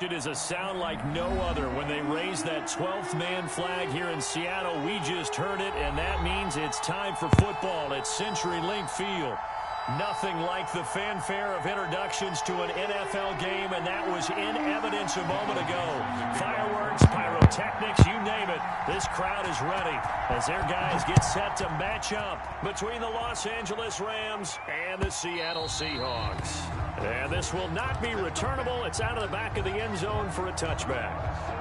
It is a sound like no other when they raise that 12th man flag here in Seattle. We just heard it, and that means it's time for football at CenturyLink Field. Nothing like the fanfare of introductions to an NFL game, and that was in evidence a moment ago. Fireworks, pyrotechnics, you name it. This crowd is ready as their guys get set to match up between the Los Angeles Rams and the Seattle Seahawks. And this will not be returnable. It's out of the back of the end zone for a touchback.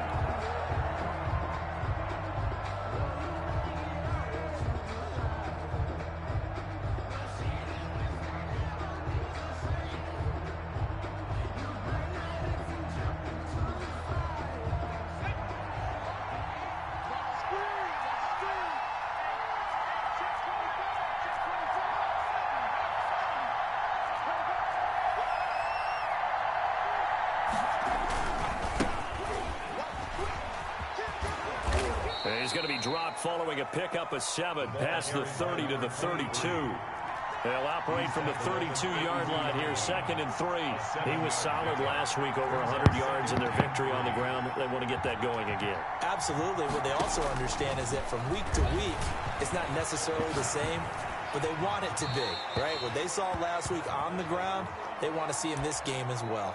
He's going to be dropped following a pickup of 7 past the 30 to the 32. They'll operate from the 32-yard line here, 2nd and 3. He was solid last week, over 100 yards in their victory on the ground. They want to get that going again. Absolutely. What they also understand is that from week to week, it's not necessarily the same, but they want it to be, right? What they saw last week on the ground, they want to see in this game as well.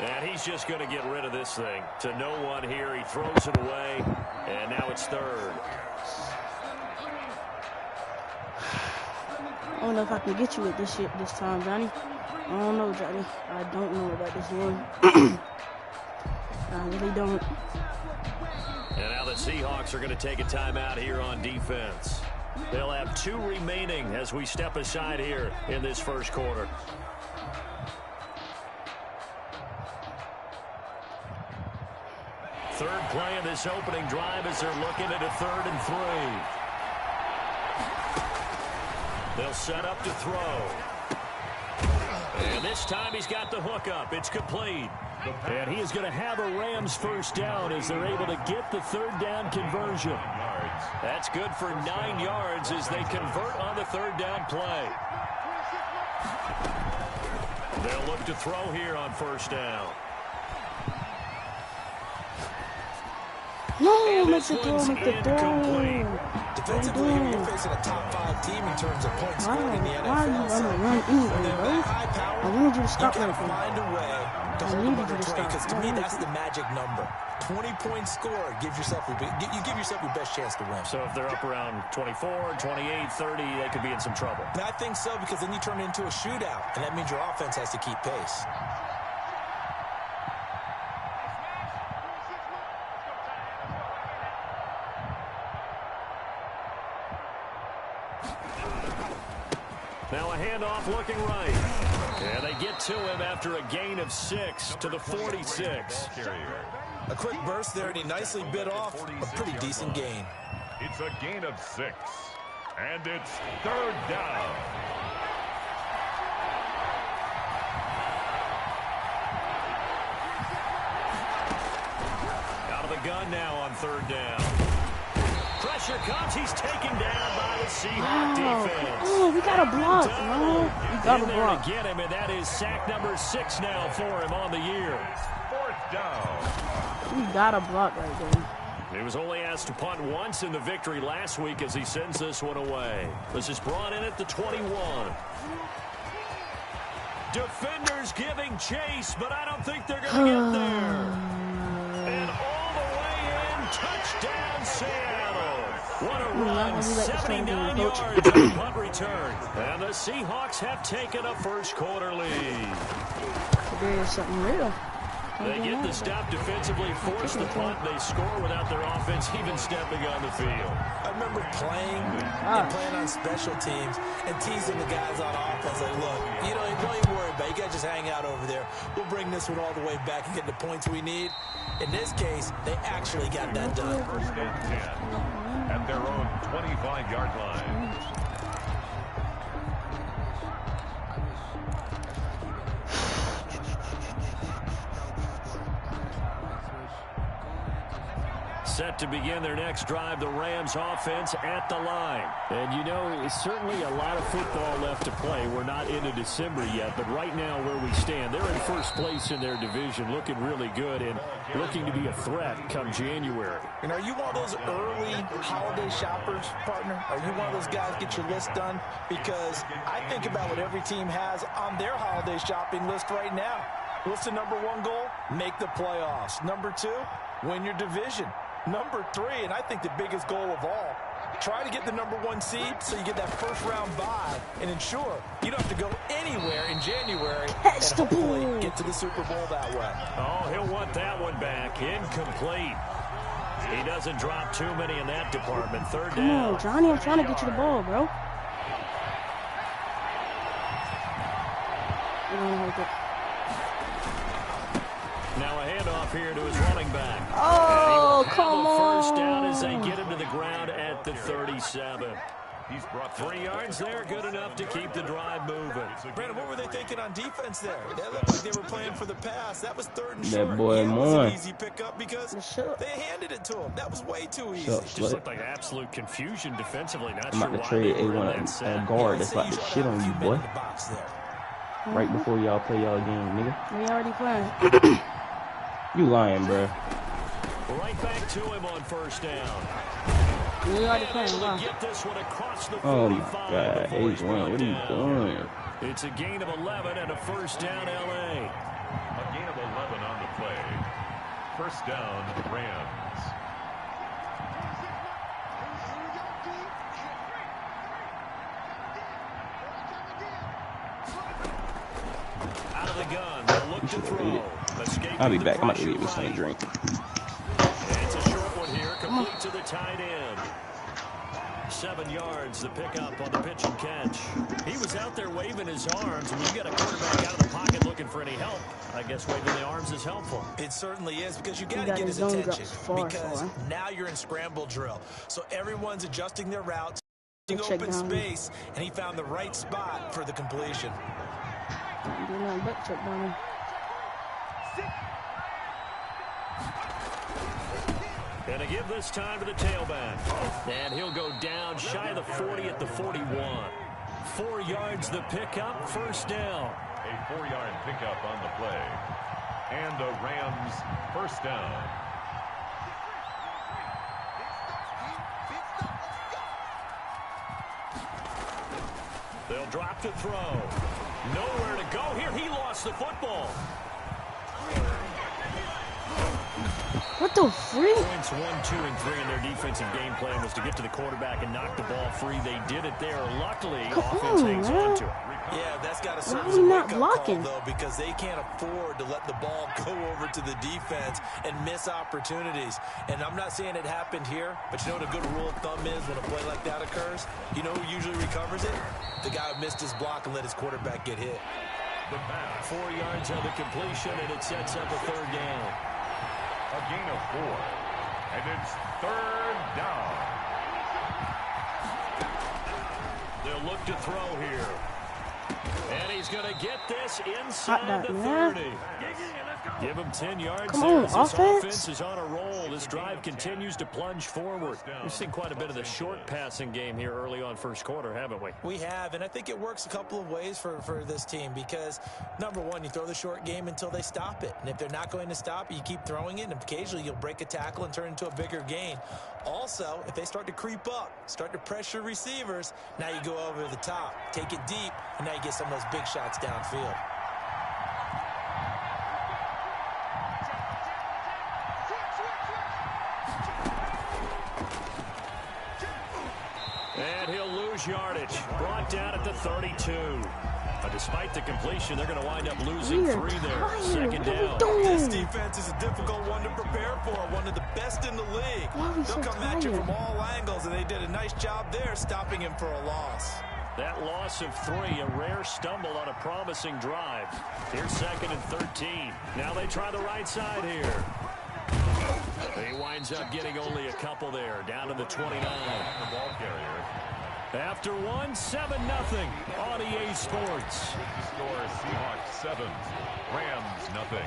And he's just going to get rid of this thing. To no one here, he throws it away, and now it's 3rd. I don't know if I can get you with this shit this time, Johnny. I don't know, Johnny. I don't know about this one. I really don't. And now the Seahawks are going to take a timeout here on defense. They'll have 2 remaining as we step aside here in this first quarter. Third play of this opening drive as they're looking at a 3rd and 3. They'll set up to throw. And this time he's got the hook up. It's complete. And he is going to have a Rams first down as they're able to get the 3rd down conversion. That's good for 9 yards as they convert on the 3rd down play. They'll look to throw here on 1st down. No, make the throw, make the throw. Defensively, you're facing a top 5 team in terms of points scored in the NFL. Why are you running anyway, bro? I wanted you to stop that. Find a way to hold them under 20, because to me, that's the magic number. 20-point score gives yourself you give yourself your best chance to win. So if they're up around 24, 28, 30, they could be in some trouble. And I think so, because then you turn it into a shootout, and that means your offense has to keep pace. Now a handoff looking right. And they get to him after a gain of 6 to the 46. A quick burst there, and he nicely bit off a pretty decent gain. It's a gain of 6. And it's 3rd down. Out of the gun now on 3rd down. Pressure comes. He's taken down by the Seahawks defense. Oh, we got a block, bro. We got a block. To get him, and that is sack number 6 now for him on the year. 4th down. We got a block right there. He was only asked to punt once in the victory last week as he sends this one away. This is brought in at the 21. Defenders giving chase, but I don't think they're going to get there. And all the way in, touchdown Seattle. What a run, 79 yards on the punt return. And the Seahawks have taken a first quarter lead. There's something real. They get the stop defensively, force the punt, they score without their offense even stepping on the field. I remember playing and playing on special teams and teasing the guys on offense. Like, look, don't even worry about it. You guys just hang out over there. We'll bring this one all the way back and get the points we need. In this case, they actually got that done. 1st and 10 at their own 25-yard line. Set to begin their next drive, the Rams offense at the line. And, you know, it's certainly a lot of football left to play. We're not into December yet, but right now where we stand, they're in first place in their division, looking really good and looking to be a threat come January. And are you one of those early holiday shoppers, partner? Are you one of those guys get your list done? Because I think about what every team has on their holiday shopping list right now. What's the number one goal? Make the playoffs. Number two, win your division. Number three, and I think the biggest goal of all, try to get the number one seed so you get that first-round bye and ensure you don't have to go anywhere in January and hopefully get to the Super Bowl that way. Oh, he'll want that one back. Incomplete. He doesn't drop too many in that department. Third down. Come on, Johnny, I'm trying to get you the ball, bro. Now a handoff here to his running back. Oh, come on. First down as they get him to the ground at the 37. He's brought 3 yards there, good enough to keep the drive moving. Brandon, what were they thinking on defense there? They looked like they were playing for the pass. That was third and short. That boy, it was an easy pickup because they handed it to him. That was way too easy. Just looked like absolute confusion defensively. Not I'm sure about to why trade they were A1 that set. a guard that's about to shit on you, boy. Right before y'all play y'all game, nigga. We already playing. You lying, bro. Right back to him on first down. We already playing. Wow. Get this one across the Oh my 45 God, before he's A1, brought what are you down. doing? It's a gain of 11 and a first down, LA. a gain of 11 on the play. First down, Rams. Out of the gun, they'll look to throw. I'll be back. I'm about to get me something to drink. It's a short one here, complete to the tight end. 7 yards, the pickup on the pitch and catch. He was out there waving his arms. When you got a quarterback out of the pocket looking for any help, I guess waving the arms is helpful. It certainly is because you got to get his attention because now you're in scramble drill. So everyone's adjusting their routes, open space, and he found the right spot for the completion. And to give this time to the tailback. And he'll go down shy of the 40 at the 41. 4 yards the pickup, first down. A 4-yard pickup on the play. And the Rams first down. They'll drop to throw. Nowhere to go here. He lost the football. What the freak? Points 1, 2, and 3 in their defensive game plan was to get to the quarterback and knock the ball free. They did it there. Luckily, offense hangs on to it. Yeah, that's got to serve as a wake-up call, though, because they can't afford to let the ball go over to the defense and miss opportunities. And I'm not saying it happened here, but you know what a good rule of thumb is when a play like that occurs? You know who usually recovers it? The guy who missed his block and let his quarterback get hit. The pass. 4 yards on the completion, and it sets up a third down. A gain of 4. And it's third down. They'll look to throw here. And he's going to get this inside the 30. Give him 10 yards. Come on, this offense is on a roll. This drive continues to plunge forward. We've seen quite a bit of the short passing game here early on first quarter, haven't we? We have, and I think it works a couple of ways for this team because, number one, you throw the short game until they stop it. And if they're not going to stop it, you keep throwing it, and occasionally you'll break a tackle and turn into a bigger gain. Also, if they start to creep up, start to pressure receivers, now you go over the top, take it deep, and now you get some of those big shots downfield. And he'll lose yardage. Brought down at the 32. Despite the completion, they're going to wind up losing 3 there. Second down. This defense is a difficult one to prepare for. One of the best in the league. They'll come at you from all angles, and they did a nice job there stopping him for a loss. That loss of 3, a rare stumble on a promising drive. Here's 2nd and 13. Now they try the right side here. He winds up getting only a couple there, down to the 29. The ball carrier. After 1, 7-0 on EA Sports. Score Seahawks 7, Rams 0.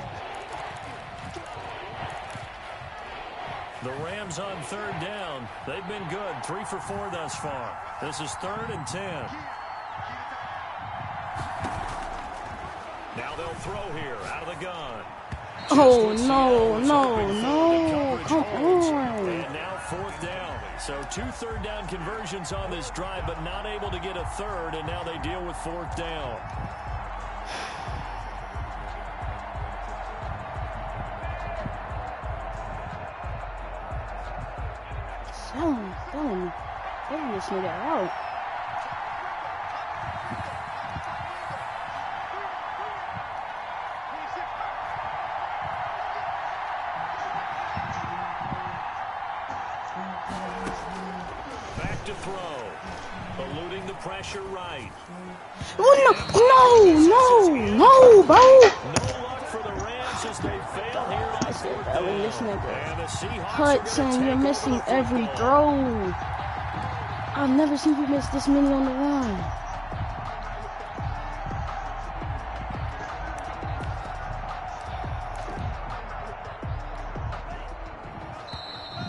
The Rams on 3rd down. They've been good. 3 for 4 thus far. This is 3rd and 10. Now they'll throw here out of the gun. Oh, no. Come on. And now 4th down. So 2 3rd down conversions on this drive, but not able to get a 3rd, and now they deal with 4th down. Selling this nigga out. Back to throw. Eluding the pressure right. No, bro. No luck for the Rams as they fail here on 4th down. This nigga And the Seahawks Hudson, you're missing every throw. I've never seen you miss this many on the line.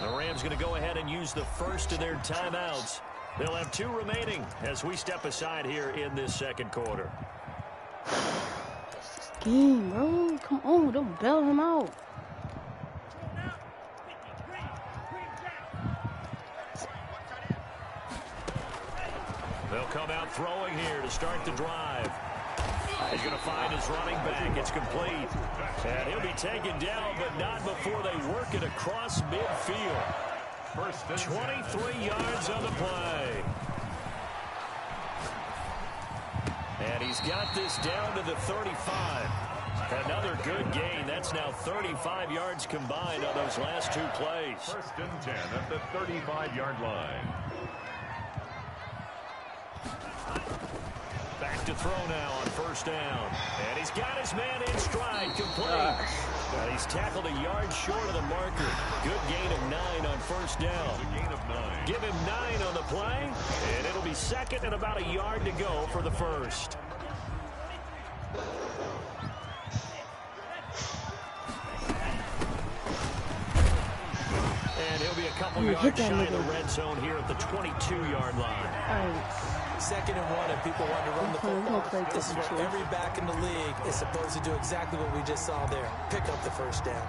The Rams going to go ahead and use the first of their timeouts. They'll have 2 remaining as we step aside here in this 2nd quarter. This game, bro. Come on, don't bail him out. They'll come out throwing here to start the drive. He's going to find his running back. It's complete. And he'll be taken down, but not before they work it across midfield. 23 yards on the play. And he's got this down to the 35. Another good gain. That's now 35 yards combined on those last 2 plays. 1st and 10 at the 35-yard line. Back to throw now on 1st down. And he's got his man in stride, complete. And he's tackled a yard short of the marker. Good gain of 9 on 1st down. A gain of 9. Give him 9 on the play, and it'll be 2nd and about a yard to go for the 1st. And he'll be a couple yards shy of the red zone here at the 22-yard line. 2nd and 1, and people want to run the football. This is what every back in the league is supposed to do, exactly what we just saw there. Pick up the 1st down.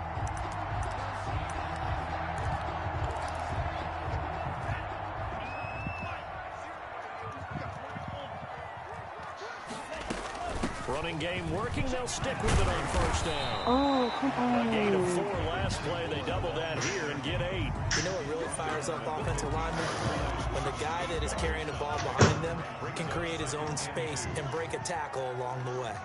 Running game working. They'll stick with it on 1st down. Oh, come on. A gain of 4 last play. They double that here and get 8. You know what really fires up offensive linemen? When the guy that is carrying the ball behind them can create his own space and break a tackle along the way.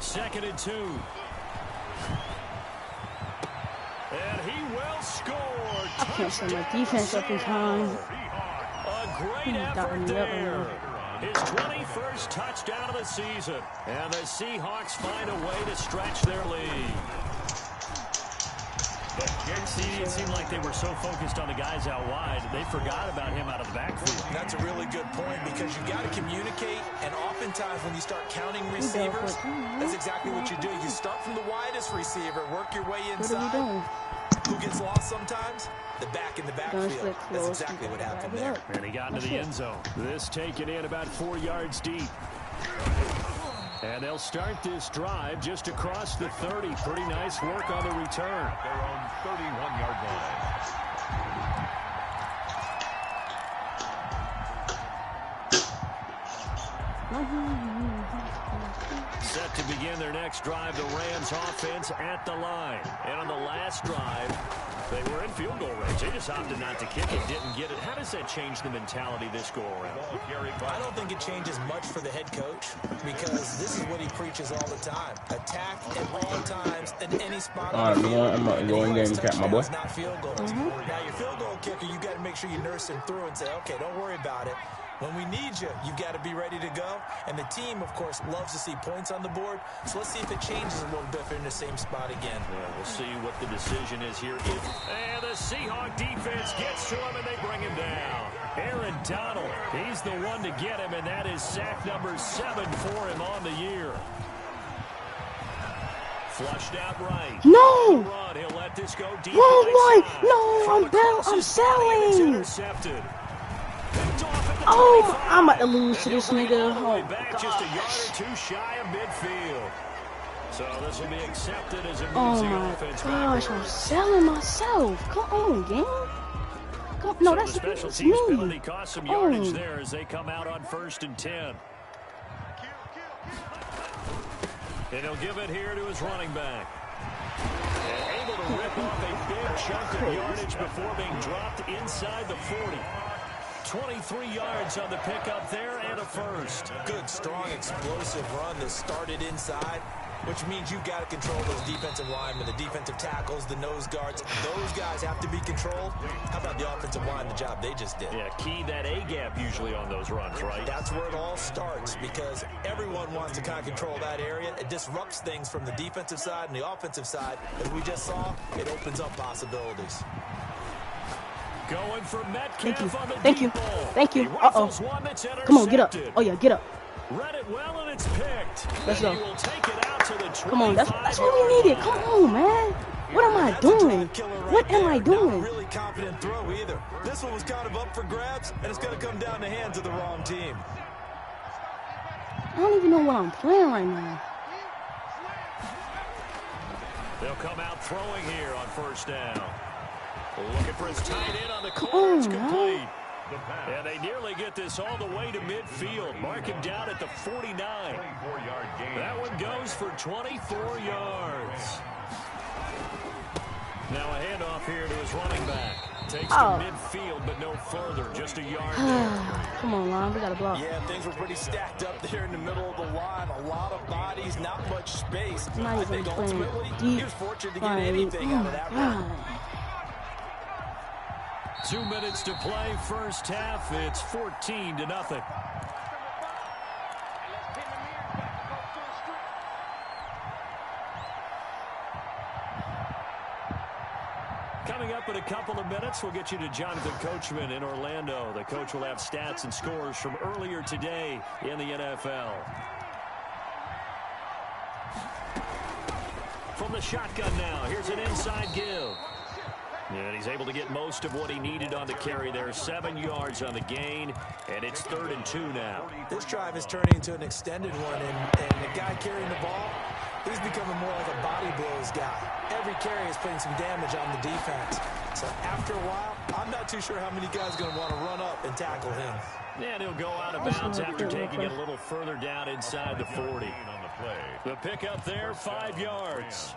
2nd and 2. And he will score. I can't send my defense up in time. A great effort there. His 21st touchdown of the season. And the Seahawks find a way to stretch their lead. It seemed like they were so focused on the guys out wide, they forgot about him out of the backfield. That's a really good point, because you got to communicate, and oftentimes when you start counting receivers, that's exactly what you do. You start from the widest receiver, work your way inside. Who gets lost sometimes? The back in the backfield. That's exactly what happened there. And he got into the end zone. This taken in about 4 yards deep. And they'll start this drive just across the 30. Pretty nice work on the return. Their own 31-yard line. Set to begin their next drive, the Rams offense at the line. And on the last drive, they were in field goal range. They just opted not to kick it, didn't get it. How does that change the mentality this go around? I don't think it changes much for the head coach, because this is what he preaches all the time. Attack at all times in any spot. All right, I'm going to game and cap my boy. Not field goals. Now, your field goal kicker, you got to make sure you nurse him through and say, okay, don't worry about it. When we need you, you've got to be ready to go. And the team, of course, loves to see points on the board. So let's see if it changes a little bit if they're in the same spot again. Yeah, we'll see what the decision is here. And the Seahawk defense gets to him, and they bring him down. Aaron Donald, he's the one to get him, and that is sack number 7 for him on the year. Flushed out right. No! Run. He'll let this go deep. Wrong one! Side. No, I'm selling! Oh, I'm about to lose to this nigga. Oh, back just a yard or two shy of midfield. So this will be accepted as a oh my gosh, I'm selling myself. Come on, gang. Come, no, so that's me. Penalty cost some yardage there as they come out on 1st and 10. And he'll give it here to his running back. And able to rip off a big chunk of yardage before being dropped inside the 40. 23 yards on the pickup there and a first. Good, strong, explosive run that started inside, which means you've got to control those defensive linemen, the defensive tackles, the nose guards. Those guys have to be controlled. How about the offensive line, the job they just did? Yeah, key that A-gap usually on those runs, right? That's where it all starts because everyone wants to kind of control that area. It disrupts things from the defensive side and the offensive side. As we just saw, it opens up possibilities. Going for Metcalf on the Thank you. deep ball. Thank you. Uh-oh. Come on, get up. Oh, yeah, get up. Read it well, and it's picked. Let's go. He will take it out to the 25. Come on, that's what we needed. Come on, man. What am I doing? What am I doing? Not a really confident throw either. This one was kind of up for grabs, and it's going to come down the hands of the wrong team. I don't even know what I'm playing right now. They'll come out throwing here on 1st down. Looking for his tight end on the corner. It's complete. And they nearly get this all the way to midfield. Mark him down at the 49. That one goes for 24 yards. Now a handoff here to his running back. Takes to midfield, but no further. Just a yard there. Come on, line. We got to block. Yeah, things were pretty stacked up there in the middle of the line. A lot of bodies, not much space. I think ultimately, he was fortunate to get anything out of that run. 2 minutes to play, first half. It's 14-0. Coming up in a couple of minutes, we'll get you to Jonathan Coachman in Orlando. The coach will have stats and scores from earlier today in the NFL. From the shotgun now, here's an inside give. And he's able to get most of what he needed on the carry there. 7 yards on the gain, and it's 3rd and 2 now. This drive is turning into an extended one, and the guy carrying the ball, he's becoming more like a body blows guy. Every carry is putting some damage on the defense. So after a while, I'm not too sure how many guys are going to want to run up and tackle him. And he'll go out of bounds after taking it a little further down inside the 40. The pickup there, 5 yards.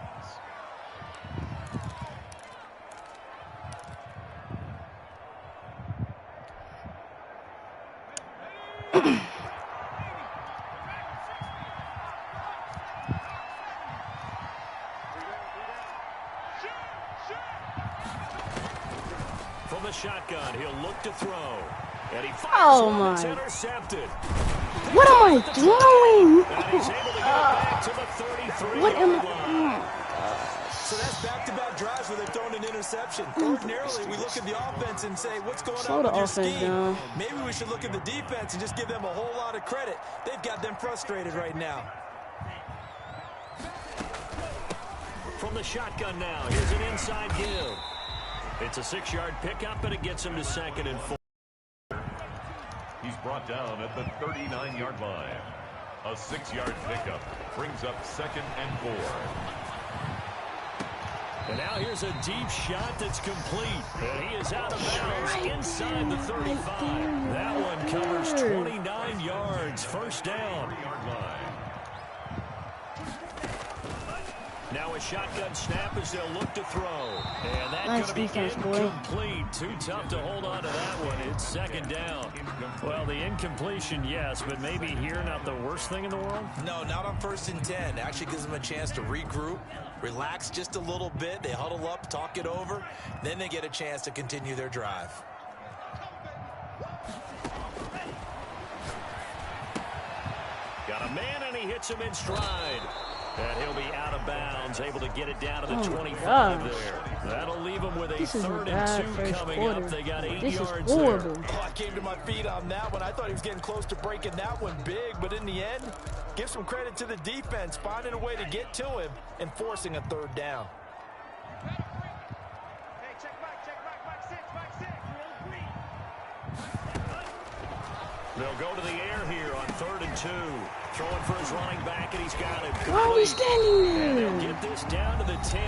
From the shotgun, he'll look to throw. And he fires one that's intercepted. What am I doing? And he's able to get back to the 33. What am I? So that's back-to-back drives where they've thrown an interception. Ordinarily, we look at the offense and say, what's going on with your scheme? Maybe we should look at the defense and just give them a whole lot of credit. They've got them frustrated right now. From the shotgun now, here's an inside give. It's a 6-yard pickup, and it gets him to 2nd and 4. He's brought down at the 39-yard line. A 6-yard pickup brings up 2nd and 4. And now here's a deep shot that's complete. And he is out of bounds inside the 35. That one covers 29 yards. 1st down. Now a shotgun snap as they'll look to throw. And that's going to be incomplete. Too tough to hold on to that one. It's 2nd down. Well, the incompletion, yes, but maybe here not the worst thing in the world? No, not on 1st and 10. Actually gives them a chance to regroup, relax just a little bit. They huddle up, talk it over. Then they get a chance to continue their drive. Got a man, and he hits him in stride. And he'll be out of bounds, able to get it down to the 25 there. That'll leave them with a 3rd and 2 coming up. They got 8 yards there. Oh, I came to my feet on that one. I thought he was getting close to breaking that one big, but in the end, give some credit to the defense, finding a way to get to him and forcing a 3rd down. They'll go to the air here on 3rd and 2. Throwing for his running back, and he's got it. Why are we standing there? And they'll get this down to the 10.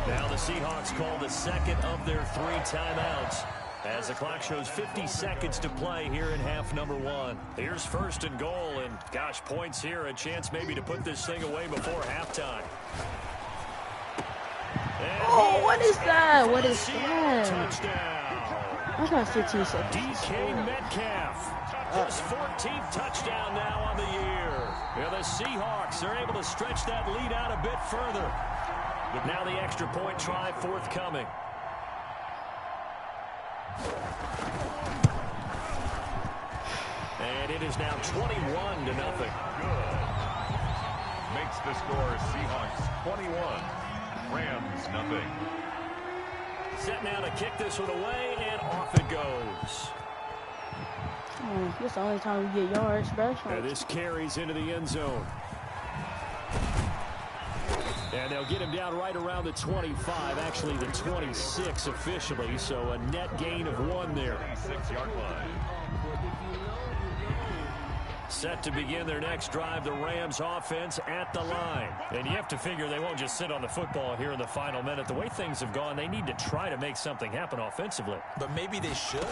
Now the Seahawks call the 2nd of their 3 timeouts, as the clock shows 50 seconds to play here in half number 1. Here's 1st and goal, and gosh, points here, a chance maybe to put this thing away before halftime. Oh, what is that? What is that? Touchdown. I got 15 seconds. DK Metcalf. His 14th touchdown now on the year. Yeah, the Seahawks are able to stretch that lead out a bit further. But now the extra point try forthcoming. And it is now 21-0. Good. Makes the score Seahawks 21, Rams nothing. Set now to kick this one away, and off it goes. This is the only time we get yards, bro. And this carries into the end zone. And they'll get him down right around the 25, actually the 26 officially, so a net gain of 1 there. 26-yard line. Set to begin their next drive, the Rams offense at the line. And you have to figure they won't just sit on the football here in the final minute. The way things have gone, they need to try to make something happen offensively. But maybe they should.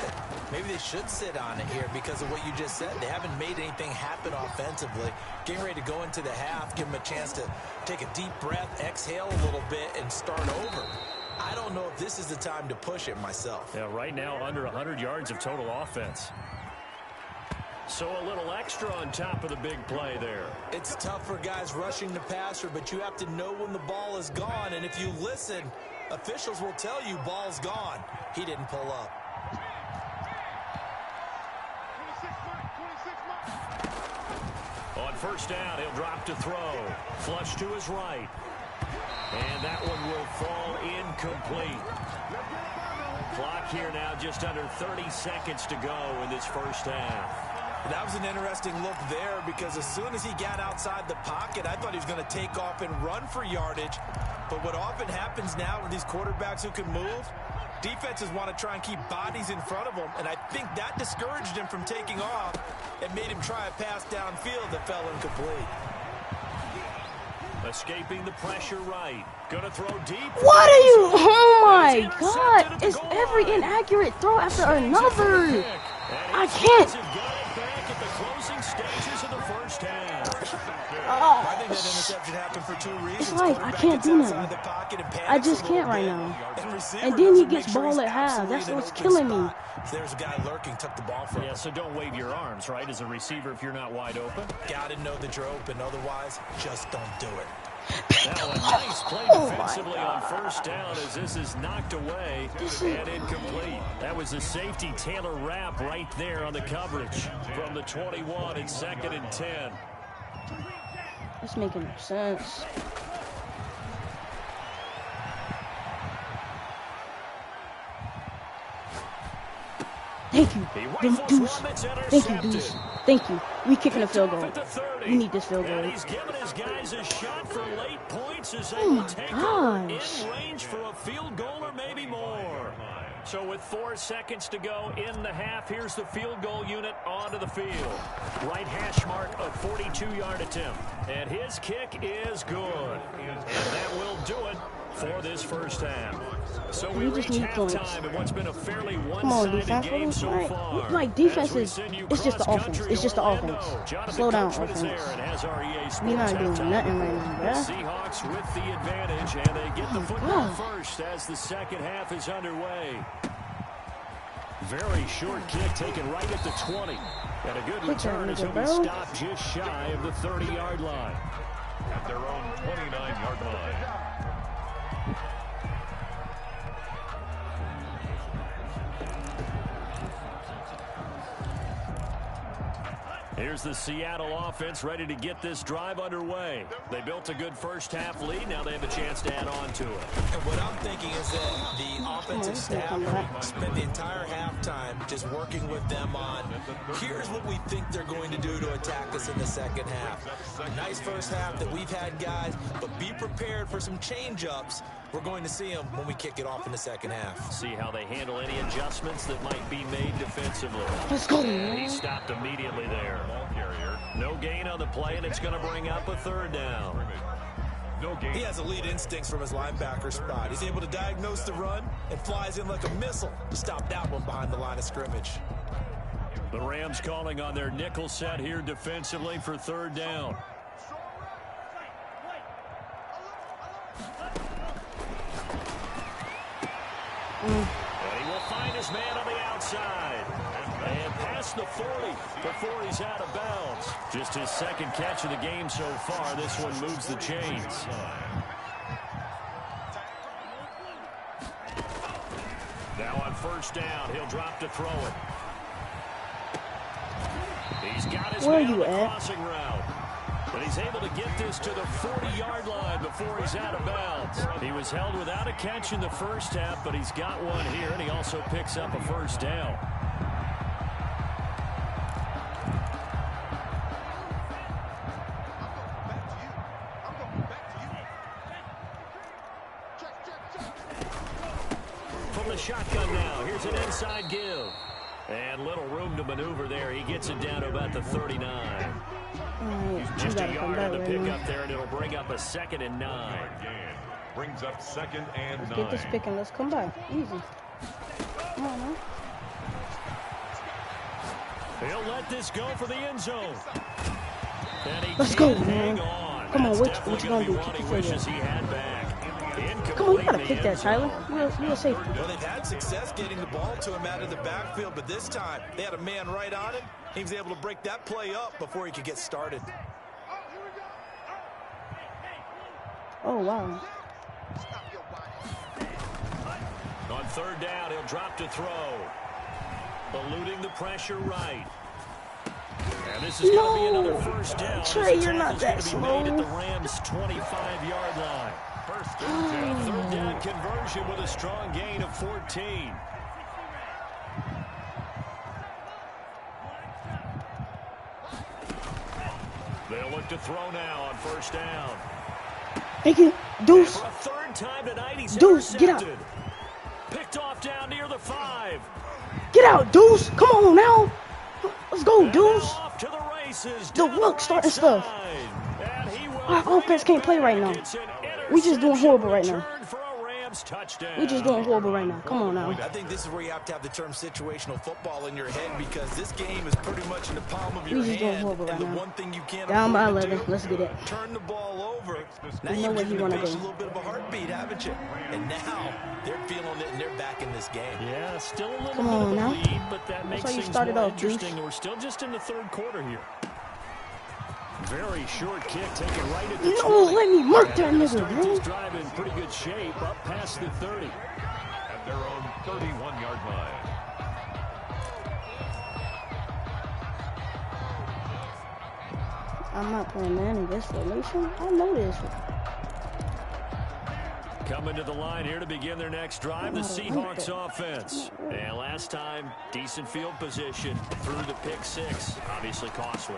Maybe they should sit on it here because of what you just said. They haven't made anything happen offensively. Getting ready to go into the half, give them a chance to take a deep breath, exhale a little bit, and start over. I don't know if this is the time to push it myself. Yeah, right now under 100 yards of total offense. So a little extra on top of the big play there. It's tough for guys rushing the passer, but you have to know when the ball is gone. And if you listen, officials will tell you ball's gone. He didn't pull up. On 1st down, he'll drop to throw. Flush to his right. And that one will fall incomplete. Clock here now just under 30 seconds to go in this 1st half. That was an interesting look there because as soon as he got outside the pocket, I thought he was going to take off and run for yardage. But what often happens now with these quarterbacks who can move, defenses want to try and keep bodies in front of them. And I think that discouraged him from taking off and made him try a pass downfield that fell incomplete. Escaping the pressure right. Gonna throw deep. What are you? Oh my God. It's every inaccurate throw after another. I can't. I think that interception happened for 2 reasons. It's like I can't do nothing. I just can't right now. And then he gets ball at half. That's what's killing me. There's a guy lurking, took the ball from him. Yeah, so don't wave your arms, right, as a receiver if you're not wide open. Gotta know that you're open, otherwise, just don't do it. Now a nice play defensively on 1st down as this is knocked away and incomplete. That was the safety Taylor Rapp right there on the coverage from the 21 and 2nd and 10. It's making no sense. Thank you, Deuce. Thank you, Deuce. Thank you. We kicking a field goal. We need this field goal. And he's giving his guys a shot for late points as they Oh will my take gosh. in range for a field goal or maybe more. So with 4 seconds to go in the half, here's the field goal unit onto the field. Right hash mark, a 42-yard attempt. And his kick is good. And that will do it for this 1st half. So we reach halftime in what's been a fairly one-sided game so far. Like, defense is, it's just the offense. It's just the offense. Slow down, offense. We're not doing nothing right now, bruh. Seahawks with the advantage, and they get the football first as the 2nd half is underway. Very short kick taken right at the 20. And a good return as he'll be stopped just shy of the 30-yard line. At their own 29-yard line. Here's the Seattle offense ready to get this drive underway. They built a good first-half lead. Now they have a chance to add on to it. And what I'm thinking is that the offensive staff spent the entire halftime just working with them on, here's what we think they're going to do to attack us in the second half. Nice first half that we've had, guys, but be prepared for some change-ups. We're going to see them when we kick it off in the second half. See how they handle any adjustments that might be made defensively. Let's go. He stopped immediately there. Ball carrier. No gain on the play, and it's going to bring up a third down. No gain. He has elite instincts from his linebacker spot. He's able to diagnose the run and flies in like a missile to stop that one behind the line of scrimmage. The Rams calling on their nickel set here defensively for third down. And he will find his man on the outside. And past the 40 before he's out of bounds. Just his second catch of the game so far. This one moves the chains. Now on first down, he'll drop to throw it. He's got his man on the crossing route. But he's able to get this to the 40-yard line before he's out of bounds. He was held without a catch in the first half, but he's got one here, and he also picks up a first down. From the shotgun now, here's an inside give. And little room to maneuver there. He gets it down to about the 39. Just a yard on the pickup there, and it'll bring up a 2nd and 9. Brings up 2nd and 9. Let's get this pick and let's come back. Easy. Come on, man. He'll let this go for the end zone. Let's go, man. Come on, what you gonna do? Kick the wishes he had back. Come on, you gotta pick that, Tyler. You're a safety. Well, they've had success getting the ball to him out of the backfield, but this time they had a man right on him. He was able to break that play up before he could get started. Oh, wow. On third down, he'll drop to throw. Eluding the pressure right. And this is going to be another first down. Trey, you're not that slow. At the Rams' 25-yard line. First down. Third down conversion with a strong gain of 14. They'll look to throw now on first down. Thank you. Deuce. For a third time tonight, he's Deuce, get out. Picked off down near the 5. Get out, Deuce. Come on now. Let's go, Deuce. Off to the races. The look starting stuff. Our offense can't play right now. We just doing horrible right now. We just doing horrible right now. Come on now. I think this is where you have to have the term situational football in your head, because this game is pretty much in the palm of your hand. Doing horrible right and the now. one thing you can't Down by 11. Let's get it. Turn the ball over. Now You know you've where he given the wanna bench a go. little bit of a heartbeat, haven't you? And now they're feeling it and they're back in this game. Yeah, still a little Come bit on of a now. lead, but that makes how you things started more off, Deuce. interesting. We're still just in the third quarter here. Very short kick taken right at the No, 20. let me mark that And nigga, started bro. this drive in pretty good shape up past the 30. At their own 31-yard line. I'm not playing man in this formation. I know this. Coming to the line here to begin their next drive, the Seahawks offense. And last time, decent field position through the pick 6. Obviously costly.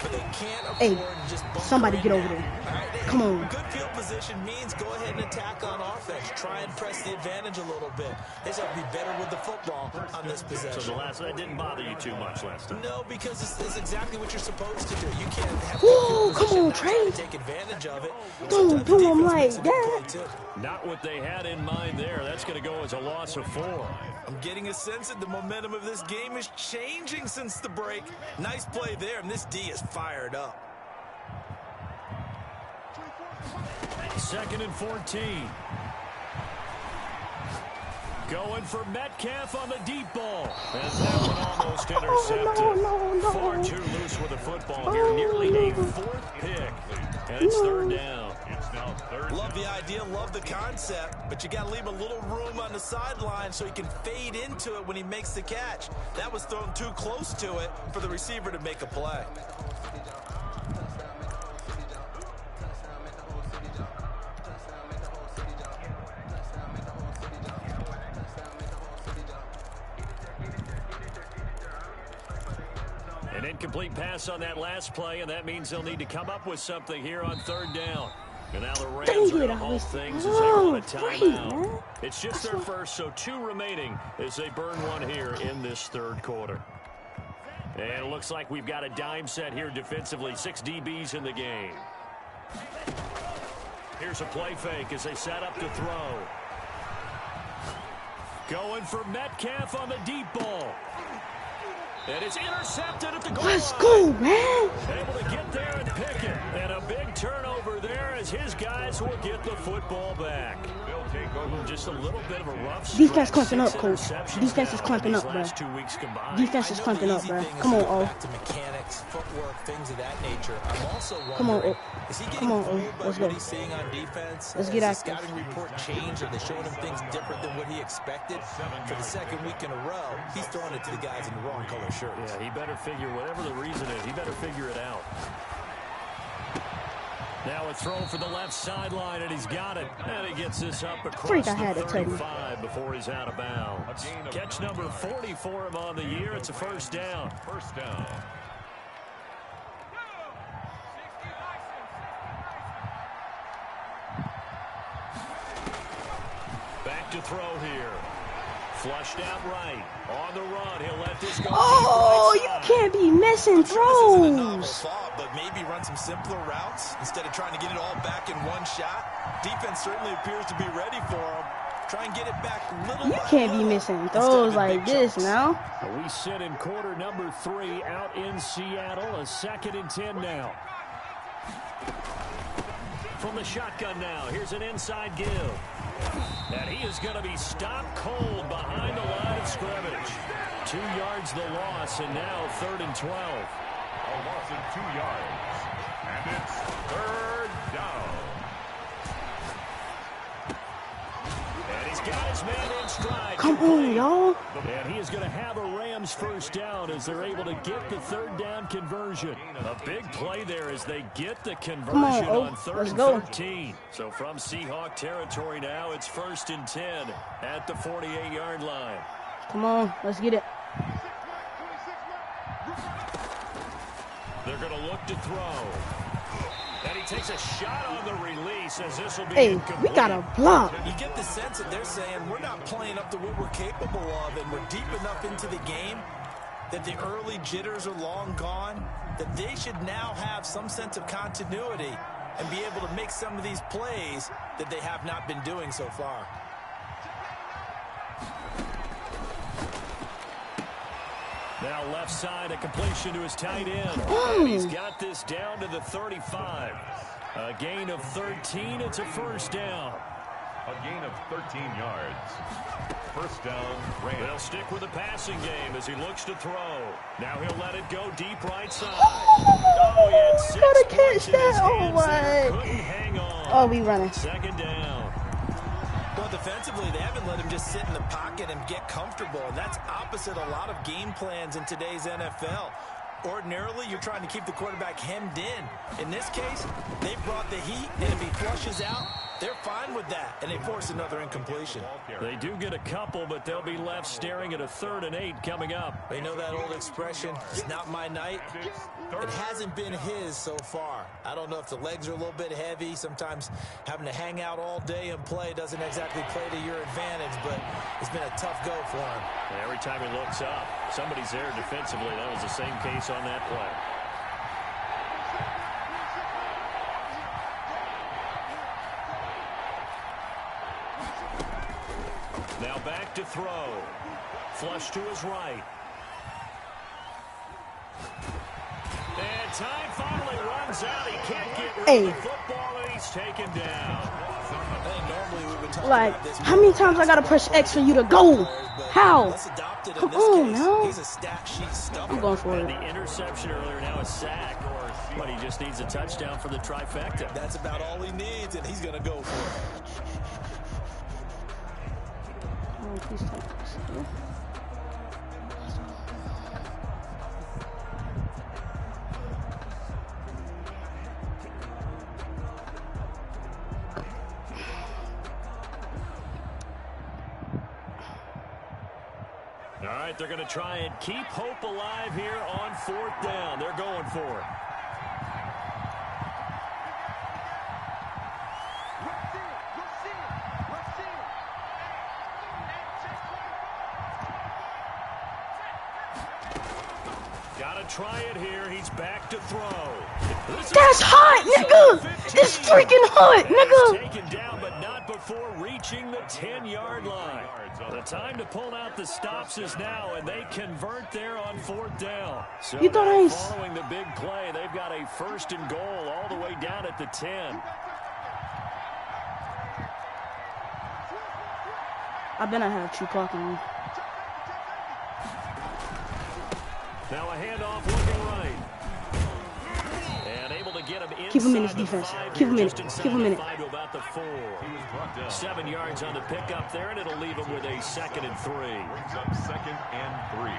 But they can't afford Hey, to just bunker somebody in get over now. there. All right, Come on. Good field position means go ahead and attack on offense. Try and press the advantage a little bit. They just have to be better with the football on this possession. So that didn't bother you too much last time. No, because it's exactly what you're supposed to do. You can't have Whoa, good come field on, position Trey. and take advantage of it. Don't Sometimes do the him defense like makes a good that. play, too. Not what they had in mind there. That's going to go as a loss of 4. I'm getting a sense that the momentum of this game is changing since the break. Nice play there, and this D is fired up. 2nd and 14. Going for Metcalf on the deep ball. And that one almost intercepted. no. Far too loose with the football here. Nearly a 4th pick. And it's third down. It's now Love the idea, love the concept, but you got to leave a little room on the sideline so he can fade into it when he makes the catch. That was thrown too close to it for the receiver to make a play. An incomplete pass on that last play, and that means they'll need to come up with something here on third down. And now the Rams are going to halt things as they run a timeout. It's just their first, so 2 remaining as they burn one here in this third quarter. And it looks like we've got a dime set here defensively. 6 DBs in the game. Here's a play fake as they set up to throw. Going for Metcalf on the deep ball. And it's intercepted at the goal line. Let's go, man. Able to get there and pick it. And a big turnover there as his guys will get the football back. Just a little bit of a rough defense clamping up, coach. Defense is clamping up, bro. Defense is clamping up, bro. Come on, O. Mechanics, footwork, things of that nature. I'm also Come on, wondering, O. is he Come on, O. what Let's go. he's seeing on defense? Let's get Has the active. scouting report changed? Are they showing him things different than what he expected? For the second week in a row, he's throwing it to the guys in the wrong color shirts. Yeah, he better figure, whatever the reason is, he better figure it out. Now a throw for the left sideline, and he's got it. And he gets this up across the 35 before he's out of bounds. Catch number 40 for him on the year. It's a first down. First down. Back to throw here. Flushed out right. On the run. He'll let this go. Oh, you can't be missing throws. This isn't a novel thought, but maybe run some simpler routes instead of trying to get it all back in one shot. Defense certainly appears to be ready for him. Try and get it back little. You can't be missing throws like this now. We sit in quarter number 3 out in Seattle. A 2nd and 10 now. From the shotgun now. Here's an inside give. And he is going to be stopped cold behind the line of scrimmage. 2 yards the loss, and now 3rd and 12. A loss of 2 yards. And it's 3rd down. And he's got his man in stride. Come on, y'all. And he is going to have a Rams first down as they're able to get the 3rd down conversion. A big play there as they get the conversion on 3rd and 13. So from Seahawk territory now, it's 1st and 10 at the 48-yard line. Come on, let's get it. They're going to look to throw. And he takes a shot on the release as this will be we got a block. You get the sense that they're saying we're not playing up to what we're capable of, and we're deep enough into the game that the early jitters are long gone, that they should now have some sense of continuity and be able to make some of these plays that they have not been doing so far. Now left side, a completion to his tight end. And he's got this down to the 35. A gain of 13. It's a first down. A gain of 13 yards. First down, Rams. They'll stick with the passing game as he looks to throw. Now he'll let it go deep right side. Oh, he had 6 gotta catch points in his that. Oh, hands there. what? Couldn't hang on. Oh, we running. 2nd down. Well, defensively, they haven't let him just sit in the pocket and get comfortable, and that's opposite a lot of game plans in today's NFL. Ordinarily, you're trying to keep the quarterback hemmed in. In this case, they brought the heat, and if he flushes out, they're fine with that, and they force another incompletion. They do get a couple, but they'll be left staring at a 3rd and 8 coming up. You know that old expression, it's not my night? It hasn't been his so far. I don't know if the legs are a little bit heavy. Sometimes having to hang out all day and play doesn't exactly play to your advantage, but it's been a tough go for him. And every time he looks up, somebody's there defensively. That was the same case on that play. Now back to throw. Flush to his right. And time finally runs out. He can't get rid of the football, and he's taken down. I think normally we would Like, how many times I gotta press X for you to go? How? Come on, now. I'm going for it. The interception earlier, now a sack. But he just needs a touchdown for the trifecta. That's about all he needs, and he's going to go for it. Oh, please take this. All right, they're going to try and keep hope alive here on 4th down. They're going for it. Got to try it here. He's back to throw. That's hot, nigga. It's freaking hot, nigga. Taken down, but not before reaching the 10-yard line. The time to pull out the stops is now, and they convert there on 4th down. So you thought I was following the big play, they've got a 1st and goal all the way down at the 10. I bet I have true clock on me. Now a handoff looking right. And able to get him inside. Keep him in his defense. Keep him in it. Keep him in it. To about the 4. 7 yards on the pickup there, and it'll leave him with a 2nd and 3. Brings up 2nd and 3.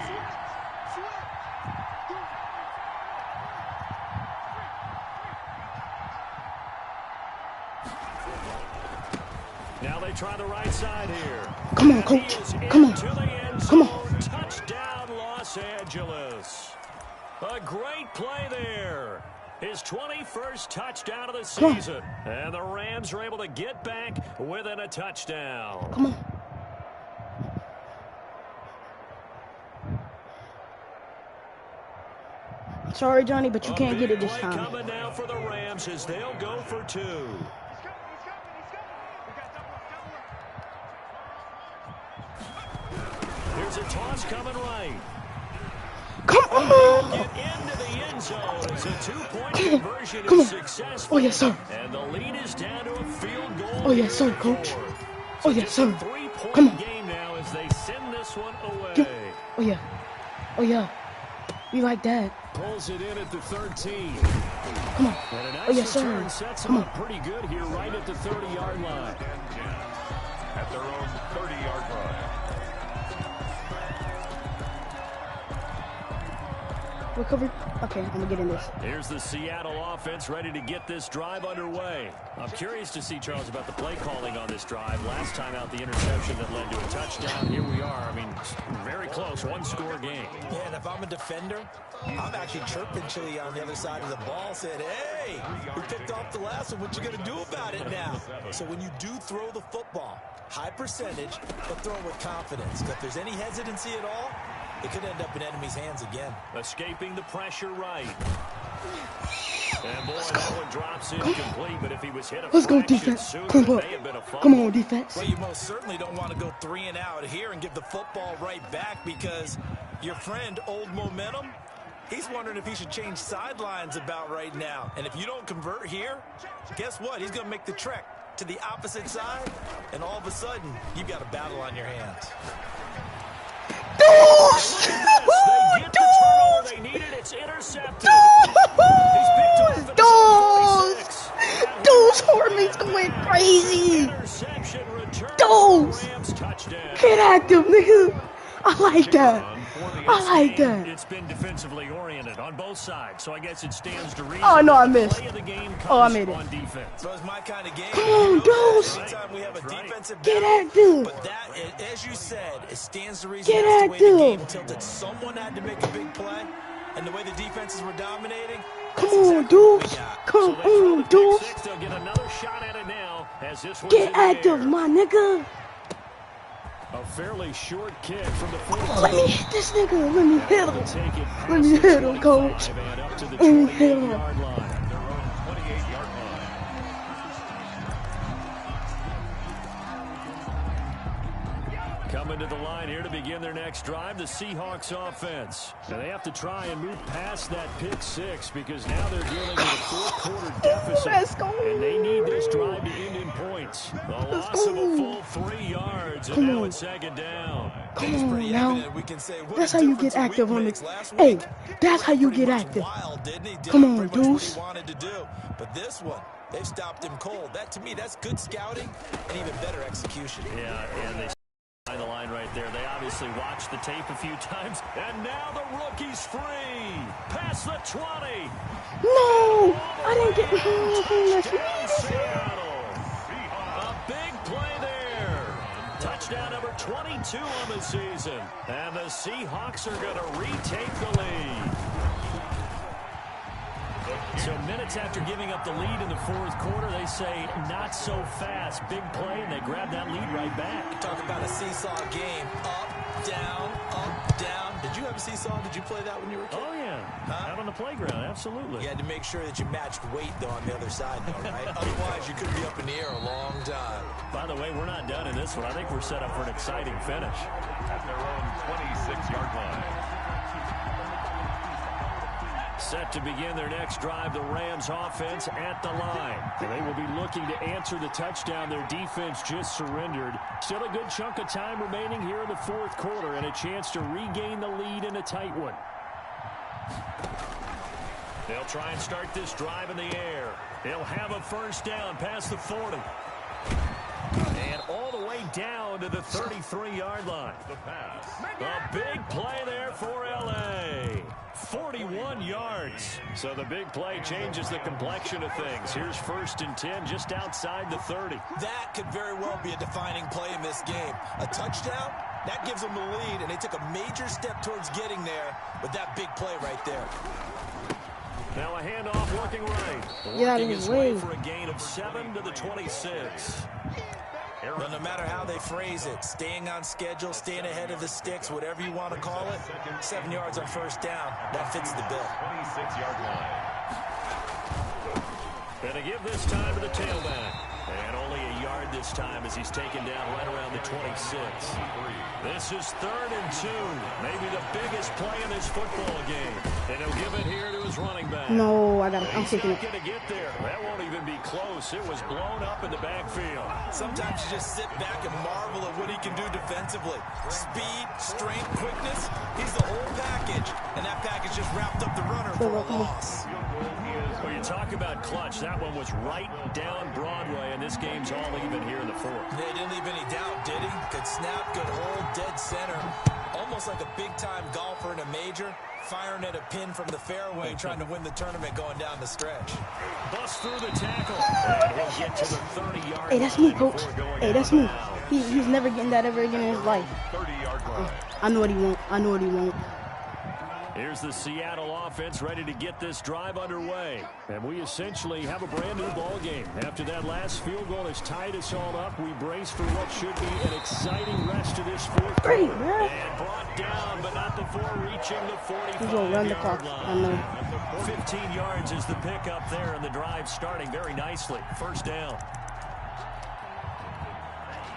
Now they try the right side here. Come on, coach. Come on. Come on. Touchdown, Los Angeles. A great play there. His 21st touchdown of the season. And the Rams are able to get back within a touchdown. Come on. Sorry, Johnny, but you can't get it this time. Coming now for the Rams as they'll go for 2. Here's a toss coming right. Come on! Get into the end zone. It's a 2-point conversion Come on. successful. Oh, yes, sir. And the lead is down to a field goal. Oh, yes, sir, coach. Oh, yes, sir. 3-point Come on. game now as they send this one away. Oh, yeah. Oh, yeah. We like that. Pulls it in at the 13. Come on. And a nice Oh, yes, sir. return sets them Come up pretty good here right at the 30-yard line. At their own 30-yard line. Recovery. Okay, I'm gonna get in this. Here's the Seattle offense ready to get this drive underway. I'm curious to see, Charles, about the play calling on this drive. Last time out, the interception that led to a touchdown. Here we are. I mean, very close, 1-score game. Yeah, and if I'm a defender, I'm actually chirping Chili on the other side of the ball, saying, hey, we picked off the last one. What you going to do about it now? So when you do throw the football, high percentage, but throw it with confidence. If there's any hesitancy at all, it could end up in enemy's hands again. Escaping the pressure right. And boy, that one drops incomplete, but if he was hit a Let's go, fraction defense. sooner, Come it on. may have been a fumble. Come on, defense. Well, you most certainly don't want to go 3 and out here and give the football right back because your friend, Old Momentum, he's wondering if he should change sidelines about right now. And if you don't convert here, guess what? He's going to make the trek to the opposite side, and all of a sudden, you've got a battle on your hands. Deuce! They get the turnover they needed. It's intercepted. He's picked off at the Deuce! 46. Deuce Hortley's going crazy! Interception return. Deuce! Rams touchdown. Get active, nigga! I like that. I like that. It's been defensively oriented on both sides, so I guess it stands to reason. Oh, no, I the missed. play of the game Oh, I comes made it. on defense. So it's my kind of game. Come on, Deuce! Anytime we have a defensive Get battle, active! but that, as you said, it stands to reason Get that's the way the game active! tilted. Someone had to make a big play, and the way the defenses were dominating, Come that's on, exactly what we Deuce! got. Come So they throw on, the pick Deuce! six. They'll get another shot at it now as this one's Get in the active, air. my nigga! A fairly short kick from the 14. Let me hit this nigga! Let me hit They'll him! take it Let me hit him, coach! and up to the Let me hit him! 28-yard line. Their own 28-yard line. Coming to the line here to begin their next drive, the Seahawks offense. And they have to try and move past that pick six because now they're dealing with a fourth-quarter deficit. Let's go. And they need this drive to end in points. The loss of a full 3 yards, and now it's second down. Come on now. That's how you get active on the... Hey, that's how you get active. Come on, Deuce. But this one, they've stopped him cold. That, to me, that's good scouting and even better execution. Yeah, and they find the line right there. They obviously watched the tape a few times, and now the rookie's free. Past the 20. No, I didn't get... Touchdown, Seattle. A big play there. Touchdown number 22 on the season. And the Seahawks are going to retake the lead. So minutes after giving up the lead in the fourth quarter, they say not so fast. Big play, and they grab that lead right back. Talk about a seesaw game. Up, down, down. Did you have a seesaw? Did you play that when you were a kid? Oh, yeah. Out on the playground, absolutely. You had to make sure that you matched weight, though, on the other side, though, right? Otherwise, you could be up in the air a long time. By the way, we're not done in this one. I think we're set up for an exciting finish. At their own 26-yard line. Set to begin their next drive, the Rams offense at the line. And they will be looking to answer the touchdown their defense just surrendered. Still a good chunk of time remaining here in the fourth quarter and a chance to regain the lead in a tight one. They'll try and start this drive in the air. They'll have a first down past the 40. And all the way down to the 33-yard line. The pass. A big play there for L.A. 41 yards. So the big play changes the complexion of things. Here's 1st and 10 just outside the 30. That could very well be a defining play in this game. A touchdown, that gives them the lead, and they took a major step towards getting there with that big play right there. Now a handoff working right. Get out of his way. For a gain of 7 to the 26. Well, no matter how they phrase it, staying on schedule, staying ahead of the sticks, whatever you want to call it, 7 yards on first down, that fits the bill. 26-yard line. Gonna give this time to the tailback. And only a yard this time as he's taken down right around the 26. This is 3rd and 2. Maybe the biggest play in this football game. And he'll give it here to his running back. No, I'm taking it. He's not going to get there. That won't even be close. It was blown up in the backfield. Sometimes you just sit back and marvel at what he can do defensively. Speed, strength, quickness. He's the whole package. And that package just wrapped up the runner for a loss. Well, you talk about clutch. That one was right down Broadway, and this game's all even here in the fourth. They didn't leave any doubt, did he? Good snap, good hold, dead center. Almost like a big-time golfer in a major, firing at a pin from the fairway, trying to win the tournament going down the stretch. Bust through the tackle. And he'll get to the 30-yard line. Hey, that's me, coach. Hey, that's me. He's never getting that ever again in his life. 30-yard line. I know what he won't. I know what he won't. Here's the Seattle offense ready to get this drive underway. And we essentially have a brand new ball game. After that last field goal has tied us all up, we brace for what should be an exciting rest of this fourth quarter. And brought down, but not before reaching the 45-yard line. I know. 15 yards is the pickup there, and the drive starting very nicely. First down.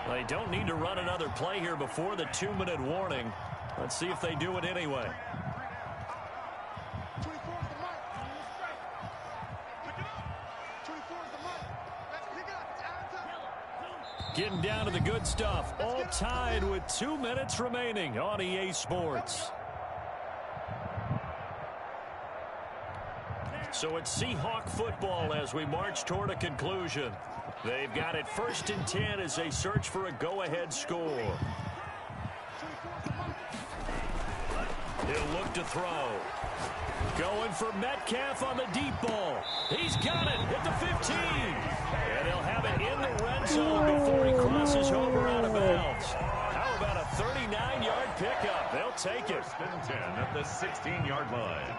They don't need to run another play here before the 2-minute warning. Let's see if they do it anyway. Getting down to the good stuff. All tied with 2 minutes remaining on EA Sports. So it's Seahawk football as we march toward a conclusion. They've got it 1st and 10 as they search for a go-ahead score. He'll look to throw. Going for Metcalf on the deep ball. He's got it at the 15. And he'll have it in the red zone before he crosses over out of bounds. How about a 39-yard pickup? They'll take it. 1st and 10 at the 16-yard line.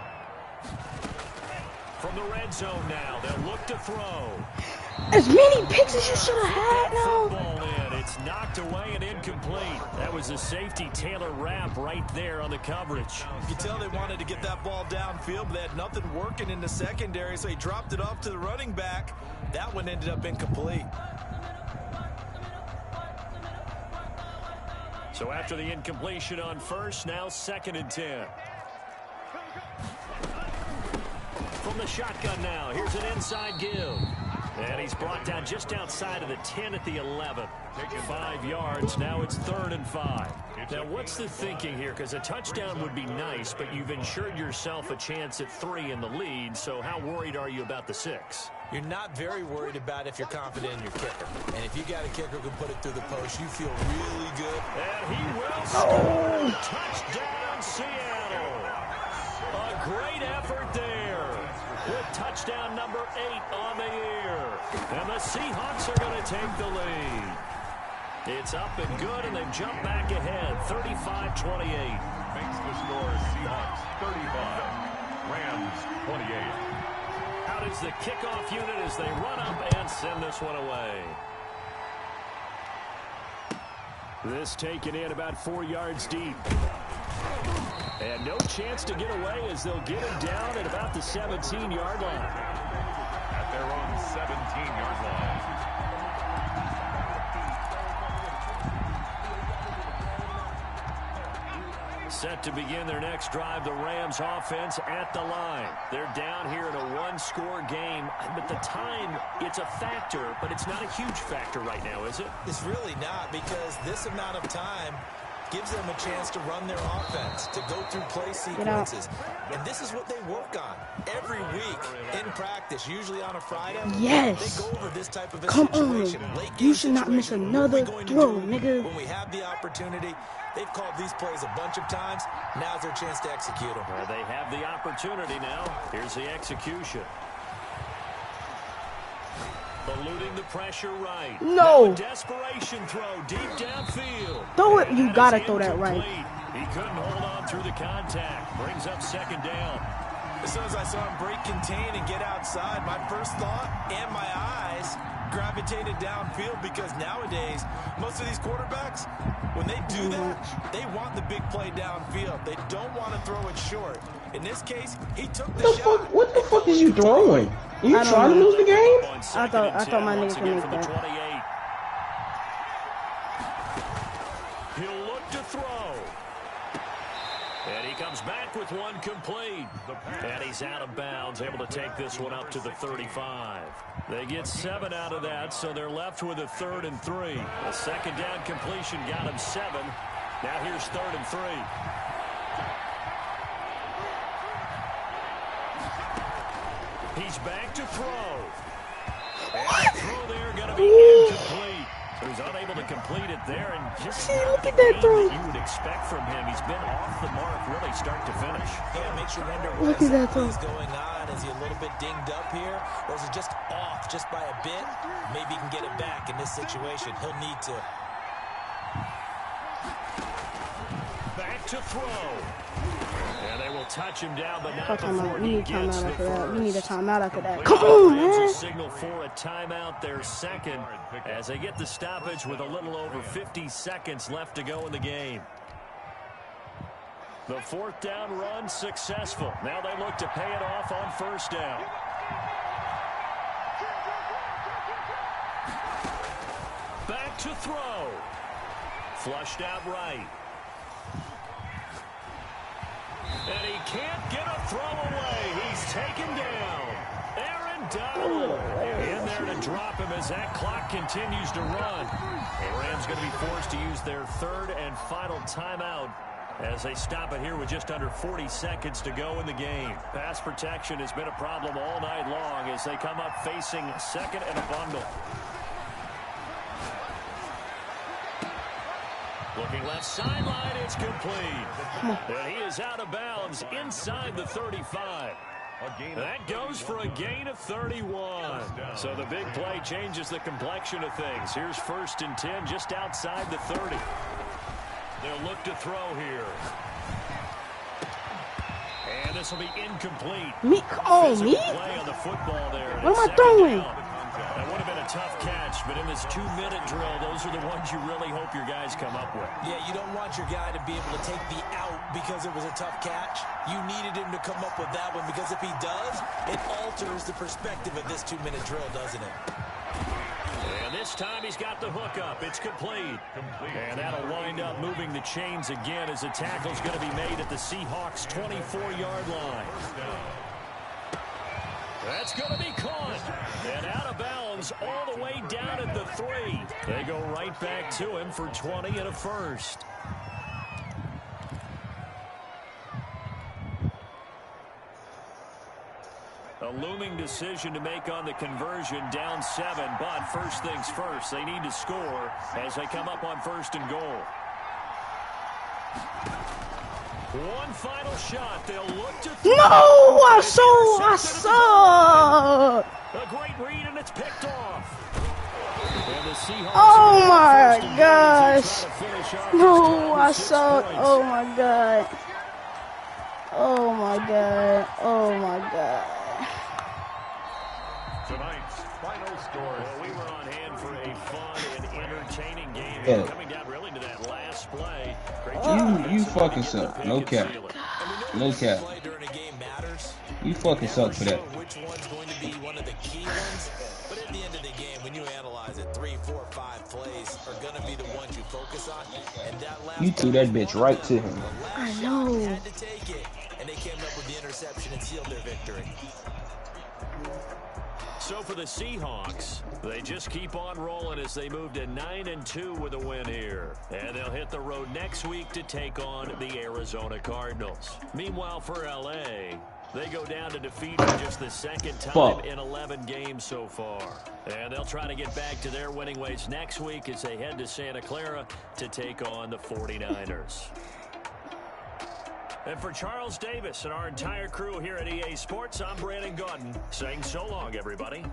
From the red zone now, they'll look to throw. As many picks as you should have had now. Football in. It's knocked away and incomplete. That was a safety Taylor wrap right there on the coverage. You can tell they wanted to get that ball downfield, but they had nothing working in the secondary, so he dropped it off to the running back. That one ended up incomplete. So after the incompletion on first, now 2nd and 10. From the shotgun now, here's an inside give. And he's brought down just outside of the 10 at the 11. 5 yards, now it's 3rd and 5. Now, what's the thinking here? Because a touchdown would be nice, but you've ensured yourself a chance at 3 in the lead, so how worried are you about the 6? You're not very worried about if you're confident in your kicker. And if you got a kicker who can put it through the post, you feel really good. And he will score. Touchdown, Seattle. A great effort there. With touchdown number 8 on the year. And the Seahawks are going to take the lead. It's up and good, and they've jumped back ahead, 35-28. Makes the score Seahawks 35, Rams 28. Out is the kickoff unit as they run up and send this one away. This taken in about 4 yards deep. And no chance to get away as they'll get him down at about the 17-yard line. At their own 17-yard line. Set to begin their next drive, the Rams offense at the line. They're down here in a one-score game, but the time, it's a factor, but it's not a huge factor right now, is it? It's really not, because this amount of time gives them a chance to run their offense, to go through play sequences. And this is what they work on every week in practice, usually on a Friday. Yes. They go over this type of a Come situation. on. Late You should not miss situation. another What are we going to throw, do nigga. When we have the opportunity, they've called these plays a bunch of times. Now's their chance to execute them. Well, they have the opportunity now. Here's the execution. Eluding the pressure right. No. Desperation throw deep downfield. Throw it. You That gotta is throw that right. incomplete. He couldn't hold on through the contact. Brings up 2nd down. As soon as I saw him break contain and get outside, my first thought and my eyes gravitated downfield, because nowadays, most of these quarterbacks, when they do that, they want the big play downfield. They don't want to throw it short. In this case, he took the shot. What the fuck is you throwing? You trying to lose the game? I thought my nigga could make that. 28. He'll look to throw. And he comes back with one complete. And he's out of bounds, able to take this one up to the 35. They get 7 out of that, so they're left with a 3rd and 3. A 2nd down completion got him 7. Now here's 3rd and 3. He's back to throw. And the throw there going to be incomplete. So he's unable to complete it there, and just Look the at that game throw. that you would expect from him. He's been off the mark really start to finish. Yeah, it makes you wonder Look what at that exactly throw. is going on. Is he a little bit dinged up here, or is it just off just by a bit? Maybe he can get it back in this situation. He'll need to. Back to throw. And they will touch him down, but not Fuck him before out. You he need a gets timeout the after that. You need a first. timeout after that. Complete. Come on, Rams will man. signal for a timeout, their 2nd, as they get the stoppage with a little over 50 seconds left to go in the game. The 4th down run successful. Now they look to pay it off on 1st down. Back to throw. Flushed out right. And he can't get a throw away. He's taken down. Aaron Donald in there to drop him as that clock continues to run. The Rams going to be forced to use their 3rd and final timeout as they stop it here with just under 40 seconds to go in the game. Pass protection has been a problem all night long as they come up facing 2nd and a bundle. Looking left sideline, it's complete. And he is out of bounds inside the 35. That goes for a gain of 31. So the big play changes the complexion of things. Here's 1st and 10 just outside the 30. They'll look to throw here. And this will be incomplete. Me? Oh, me? Play on the football there. What am I throwing? That would have been a tough catch, but in this 2-minute drill, those are the ones you really hope your guys come up with. Yeah, you don't want your guy to be able to take the out because it was a tough catch. You needed him to come up with that one, because if he does, it alters the perspective of this 2-minute drill, doesn't it? And this time he's got the hook up. It's complete. And that'll wind up moving the chains again as the tackle's going to be made at the Seahawks' 24-yard line. That's going to be caught. And out of bounds all the way down at the 3. They go right back to him for 20 and a first. A looming decision to make on the conversion, down 7, but first things first, they need to score as they come up on first and goal. One final shot. They'll look to throw. No, I saw. A great read, and it's picked off. Oh my gosh. No, I saw. Oh my God. Oh my God. Oh my God. Tonight's final score. Well, we were on hand for a fun and entertaining game. Yeah. Coming down really to that last play. You fucking suck. No cap. No cap. You fucking suck for that. Which one's going to be one of the key ones? But at the end of the game, when you analyze it, 3, 4, 5 plays are going to be the ones you focus on. And that last You threw that bitch right to him. I know. had to take it, and they came up with the interception and sealed their victory. So for the Seahawks, they just keep on rolling as they move to 9-2 with a win here. And they'll hit the road next week to take on the Arizona Cardinals. Meanwhile, for L.A., they go down to defeat for just the second time in 11 games so far. And they'll try to get back to their winning ways next week as they head to Santa Clara to take on the 49ers. And for Charles Davis and our entire crew here at EA Sports, I'm Brandon Gauton saying so long, everybody.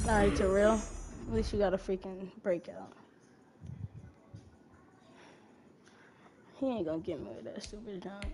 Alright, Terrell. At least you got a freaking breakout. He ain't gonna get me with that stupid jump.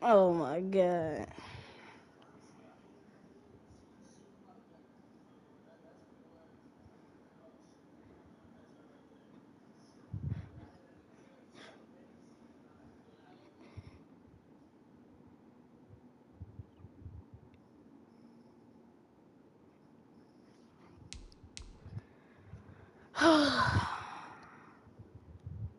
Oh my God.